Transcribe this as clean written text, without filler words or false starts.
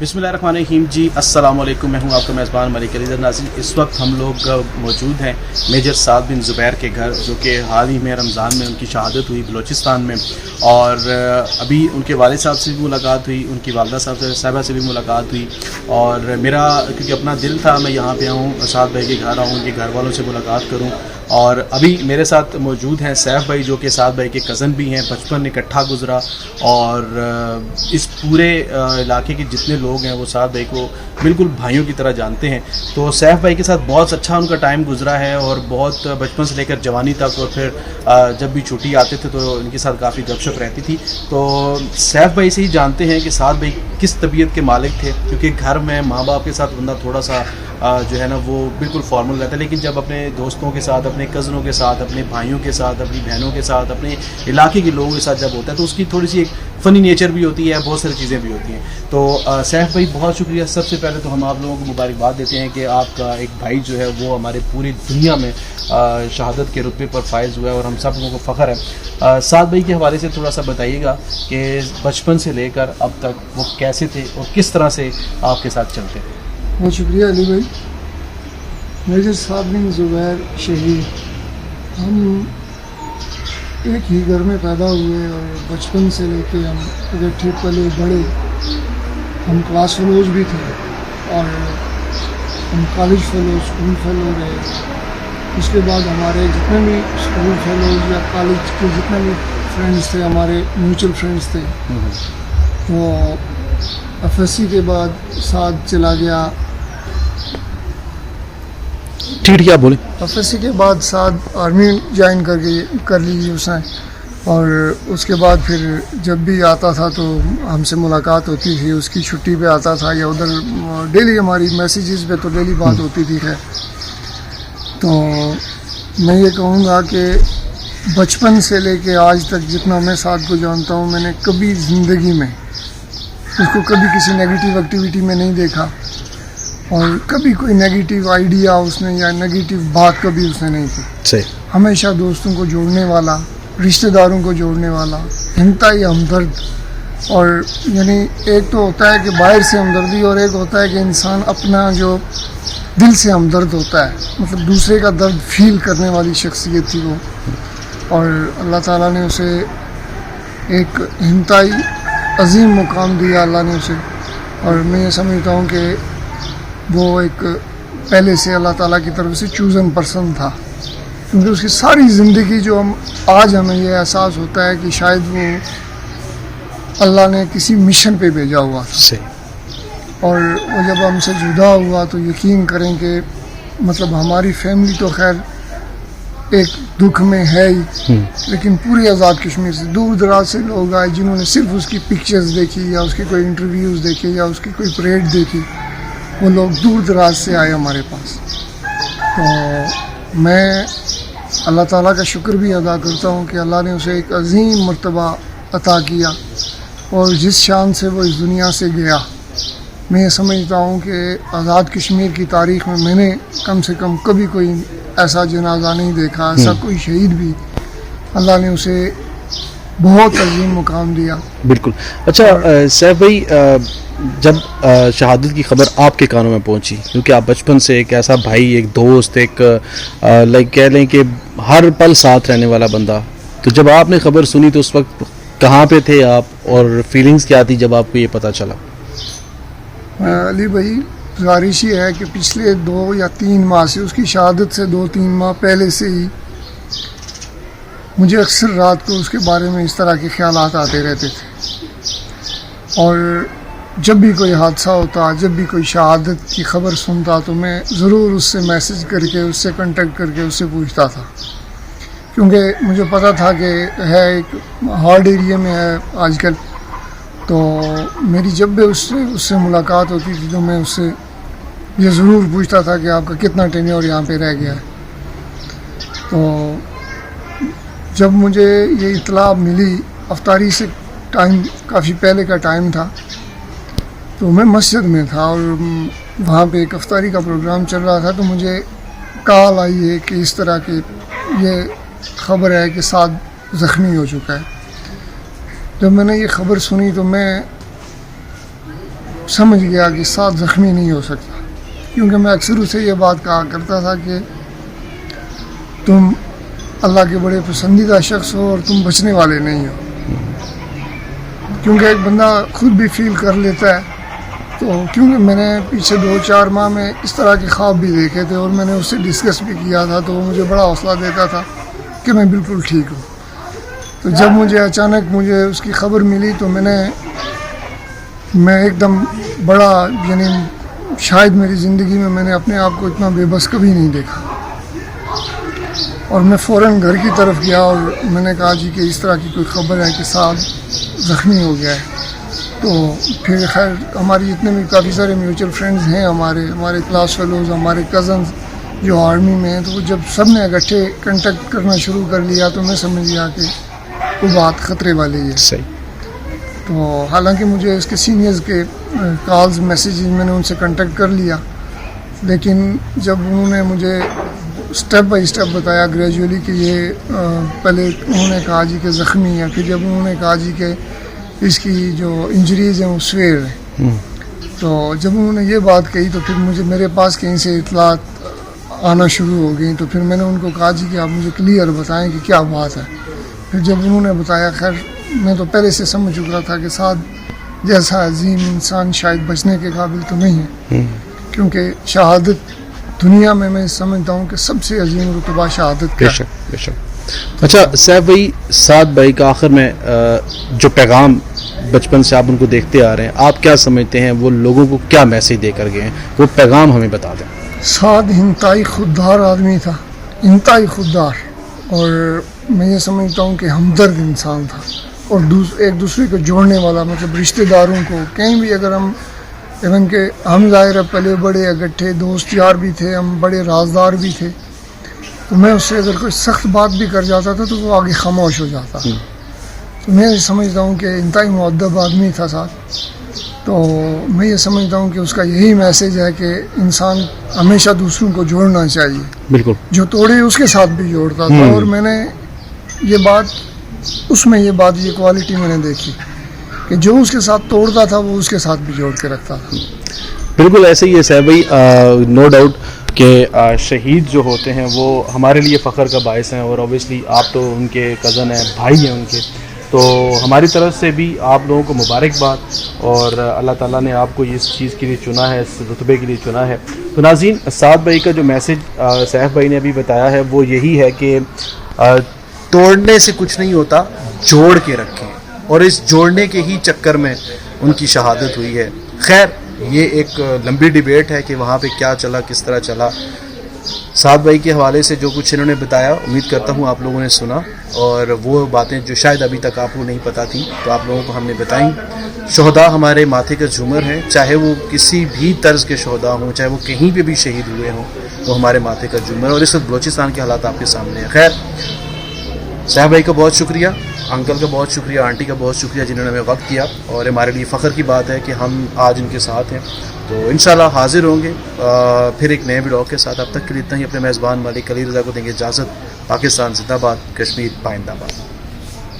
बिस्मिल्लाहिर्रहमानिर्रहीम जी, अस्सलाम वालेकुम। मैं हूं आपका मेज़बान मलिक अली नाज़रीन। इस वक्त हम लोग मौजूद हैं मेजर साद बिन ज़ुबैर के घर, जो कि हाल ही में रमज़ान में उनकी शहादत हुई बलूचिस्तान में। और अभी उनके वालिद साहब से भी मुलाकात हुई, उनकी वालदा साहबा से भी मुलाकात हुई। और मेरा क्योंकि अपना दिल था मैं यहाँ पे आऊँ, साद भाई के घर आऊँ, उनके घर वालों से मुलाकात करूँ। और अभी मेरे साथ मौजूद हैं सैफ भाई, जो कि साद भाई के कज़न भी हैं, बचपन इकट्ठा गुजरा। और इस पूरे इलाके के जितने लोग हैं वो साद भाई को बिल्कुल भाइयों की तरह जानते हैं। तो सैफ भाई के साथ बहुत अच्छा उनका टाइम गुजरा है, और बहुत बचपन से लेकर जवानी तक, और फिर जब भी छुट्टी आते थे तो इनके साथ काफ़ी गपशप रहती थी। तो सैफ भाई से ही जानते हैं कि साद भाई किस तबीयत के मालिक थे, क्योंकि घर में माँ बाप के साथ बंदा थोड़ा सा जो है ना वो बिल्कुल फॉर्मल रहता है, लेकिन जब अपने दोस्तों के साथ, अपने कज़नों के साथ, अपने भाइयों के साथ, अपनी बहनों के साथ, अपने इलाके के लोगों के साथ जब होता है तो उसकी थोड़ी सी एक फ़नी नेचर भी होती है, बहुत सारी चीज़ें भी होती हैं। तो सैफ भाई बहुत शुक्रिया। सबसे पहले तो हम आप लोगों को मुबारकबाद देते हैं कि आपका एक भाई जो है वो हमारे पूरी दुनिया में शहादत के रुतबे पर फायज़ हुआ है, और हम सब लोगों को फ़ख्र है। साद भाई के हवाले से थोड़ा सा बताइएगा कि बचपन से लेकर अब तक वो कैसे थे और किस तरह से आपके साथ चलते थे। बहुत शुक्रिया अली भाई। मेजर साद बिन ज़ुबैर शहीद, हम एक ही घर में पैदा हुए और बचपन से लेके हम इकट्ठे पले बड़े। हम क्लास फेलोज भी थे और हम कॉलेज फेलो, स्कूल फेलो रहे। उसके बाद हमारे जितने भी स्कूल फेलोज या कॉलेज के जितने भी फ्रेंड्स थे, हमारे म्यूचुअल फ्रेंड्स थे, वो FSC के बाद साथ चला गया। ठीक क्या बोले? FSC के बाद साथ आर्मी ज्वाइन कर ली उसने, और उसके बाद फिर जब भी आता था तो हमसे मुलाकात होती थी। उसकी छुट्टी पे आता था या उधर डेली हमारी मैसेजेस पे तो डेली बात होती थी। खैर, तो मैं ये कहूँगा कि बचपन से लेके आज तक जितना मैं साथ को जानता हूँ, मैंने कभी ज़िंदगी में उसको कभी किसी नेगेटिव एक्टिविटी में नहीं देखा, और कभी कोई नेगेटिव आइडिया उसने या नेगेटिव बात कभी उसने नहीं की। हमेशा दोस्तों को जोड़ने वाला, रिश्तेदारों को जोड़ने वाला, इंतहाई हमदर्द। और यानी एक तो होता है कि बाहर से हमदर्दी, और एक होता है कि इंसान अपना जो दिल से हमदर्द होता है, मतलब दूसरे का दर्द फील करने वाली शख्सियत थी वो। और अल्लाह ताला ने उसे एक इंतहाई अजीम मुकाम दिया अल्लाह ने उसे। और मैं ये समझता हूँ कि वो एक पहले से अल्लाह ताला की तरफ से चूज़न पर्सन था, क्योंकि उसकी सारी ज़िंदगी जो आज हमें ये एहसास होता है कि शायद वो अल्लाह ने किसी मिशन पे भेजा हुआ था। और वो जब हमसे जुदा हुआ तो यकीन करें कि मतलब हमारी फैमिली तो खैर एक दुख में है ही, लेकिन पूरी आज़ाद कश्मीर से दूर दराज से लोग आए जिन्होंने सिर्फ उसकी पिक्चर्स देखी या उसकी कोई इंटरव्यूज़ देखे या उसकी कोई परेड देखी। वो लोग दूर दराज से आए हमारे पास। तो मैं अल्लाह ताला का शुक्र भी अदा करता हूँ कि अल्लाह ने उसे एक अजीम मर्तबा अता किया, और जिस शान से वो इस दुनिया से गया, मैं ये समझता हूँ कि आज़ाद कश्मीर की तारीख़ में मैंने कम से कम कभी कोई ऐसा जनाजा नहीं देखा, ऐसा कोई शहीद भी। अल्लाह ने उसे बहुत अजीम मुकाम दिया। बिल्कुल। अच्छा सैफ भाई, जब शहादत की खबर आपके कानों में पहुंची, क्योंकि आप बचपन से एक ऐसा भाई, एक दोस्त, एक लाइक कह लें कि हर पल साथ रहने वाला बंदा, तो जब आपने खबर सुनी तो उस वक्त कहाँ पे थे आप, और फीलिंग्स क्या थी जब आपको ये पता चला? अली भाई, गुजारिश ही है कि पिछले 2 या 3 माह से, उसकी शहादत से 2-3 माह पहले से ही मुझे अक्सर रात को उसके बारे में इस तरह के ख्यालात आते रहते थे। और जब भी कोई हादसा होता, जब भी कोई शहादत की खबर सुनता, तो मैं ज़रूर उससे मैसेज करके, उससे कांटेक्ट करके उससे पूछता था, क्योंकि मुझे पता था कि है एक हार्ड एरिया में है आजकल। तो मेरी जब भी उससे मुलाकात होती थी तो मैं उससे ये ज़रूर पूछता था कि आपका कितना टेन्योर यहाँ पे रह गया है। तो जब मुझे ये इत्तला मिली, अफ्तारी से टाइम काफ़ी पहले का टाइम था, तो मैं मस्जिद में था और वहाँ पे एक अफ्तारी का प्रोग्राम चल रहा था। तो मुझे कॉल आई है कि इस तरह की ये खबर है कि साद ज़ख्मी हो चुका है। जब मैंने ये खबर सुनी तो मैं समझ गया कि साथ ज़ख्मी नहीं हो सकता, क्योंकि मैं अक्सर उसे ये बात कहा करता था कि तुम अल्लाह के बड़े पसंदीदा शख्स हो और तुम बचने वाले नहीं हो, क्योंकि एक बंदा खुद भी फील कर लेता है। तो क्योंकि मैंने पीछे 2-4 माह में इस तरह के ख्वाब भी देखे थे और मैंने उससे डिस्कस भी किया था, तो वो मुझे बड़ा हौसला देता था कि मैं बिल्कुल ठीक हूँ। तो जब मुझे अचानक मुझे उसकी खबर मिली तो मैं एकदम बड़ा, यानी शायद मेरी ज़िंदगी में मैंने अपने आप को इतना बेबस कभी नहीं देखा, और मैं फ़ौरन घर की तरफ गया और मैंने कहा जी कि इस तरह की कोई ख़बर है कि साहब ज़ख्मी हो गया है। तो फिर खैर हमारी जितने भी काफ़ी सारे म्यूचुअल फ्रेंड्स हैं, हमारे क्लास फेलोज़, हमारे कज़न्स जो आर्मी में हैं, तो वो जब सब ने इकट्ठे कंटेक्ट करना शुरू कर लिया तो मैं समझ गया कि वो बात ख़तरे वाली है। सही। तो हालांकि मुझे इसके सीनियर्स के कॉल्स मैसेजेस मैंने उनसे कांटेक्ट कर लिया, लेकिन जब उन्होंने मुझे स्टेप बाय स्टेप बताया ग्रेजुअली कि ये पहले उन्होंने कहा जी कि ज़ख्मी है, फिर जब उन्होंने कहा जी कि इसकी जो इंजरीज़ हैं वो स्वेयर हैं, तो जब उन्होंने ये बात कही तो फिर मेरे पास कहीं से इतलात आना शुरू हो गई। तो फिर मैंने उनको कहा जी कि आप मुझे क्लियर बताएं कि क्या बात है। फिर जब उन्होंने बताया, खैर मैं तो पहले से समझ चुका था कि साद जैसा अजीम इंसान शायद बचने के काबिल तो नहीं है, क्योंकि शहादत दुनिया में मैं समझता हूँ कि सबसे अजीम रुतबा शहादत का है। बेशक। अच्छा सैफ भाई, साद भाई का आखिर में जो पैगाम बचपन से आप उनको देखते आ रहे हैं, आप क्या समझते हैं वो लोगों को क्या मैसेज दे कर गए हैं, वो पैगाम हमें बता दें। साद इंतहाई खुददार आदमी था, इंतहाई खुददार, और मैं ये समझता हूँ कि हमदर्द इंसान था, और एक दूसरे को जोड़ने वाला, मतलब रिश्तेदारों को कहीं भी अगर हम इवन के हम ज़ाहिर पहले बड़े इकट्ठे दोस्त यार भी थे, हम बड़े राजदार भी थे, तो मैं उससे अगर कोई सख्त बात भी कर जाता था तो वो आगे खामोश हो जाता। तो मैं ये समझता हूँ कि इंतहाई मुअद्दब आदमी था साथ। तो मैं ये समझता हूँ कि उसका यही मैसेज है कि इंसान हमेशा दूसरों को जोड़ना चाहिए। बिल्कुल। जो तोड़े उसके साथ भी जोड़ता था, और मैंने ये बात उसमें ये क्वालिटी मैंने देखी कि जो उसके साथ तोड़ता था वो उसके साथ भी जोड़ के रखता था। बिल्कुल ऐसे ही है सैफ भाई, नो डाउट कि शहीद जो होते हैं वो हमारे लिए फ़ख्र का बायस हैं, और ऑब्वियसली आप तो उनके कज़न हैं, भाई हैं उनके, तो हमारी तरफ से भी आप लोगों को मुबारकबाद, और अल्लाह ताला ने आपको इस चीज़ के लिए चुना है, इस रुतबे के लिए चुना है। तो नाज़रीन, साद भाई का जो मैसेज सैफ भाई ने अभी बताया है वो यही है कि तोड़ने से कुछ नहीं होता, जोड़ के रखें, और इस जोड़ने के ही चक्कर में उनकी शहादत हुई है। खैर ये एक लंबी डिबेट है कि वहाँ पे क्या चला, किस तरह चला। साद भाई के हवाले से जो कुछ इन्होंने बताया, उम्मीद करता हूँ आप लोगों ने सुना, और वो बातें जो शायद अभी तक आपको नहीं पता थी तो आप लोगों को हमने बताई। शोहदा हमारे माथे का झूमर हैं, चाहे वो किसी भी तर्ज के शोहदा हों, चाहे वो कहीं पे भी शहीद हुए हों, वो हमारे माथे का झूमर, और इस वक्त बलोचिस्तान के हालात आपके सामने हैं। खैर साहब भाई का बहुत शुक्रिया, अंकल का बहुत शुक्रिया, आंटी का बहुत शुक्रिया जिन्होंने हमें वक्त किया, और हमारे लिए फ़ख्र की बात है कि हम आज इनके साथ हैं। तो इंशाल्लाह हाजिर होंगे फिर एक नए ब्लॉग के साथ। अब तक के लिए इतना ही। अपने मेज़बान मालिक अली रज़ा को देंगे इजाज़त। पाकिस्तान जिंदाबाद, कश्मीर पाइंदाबाद।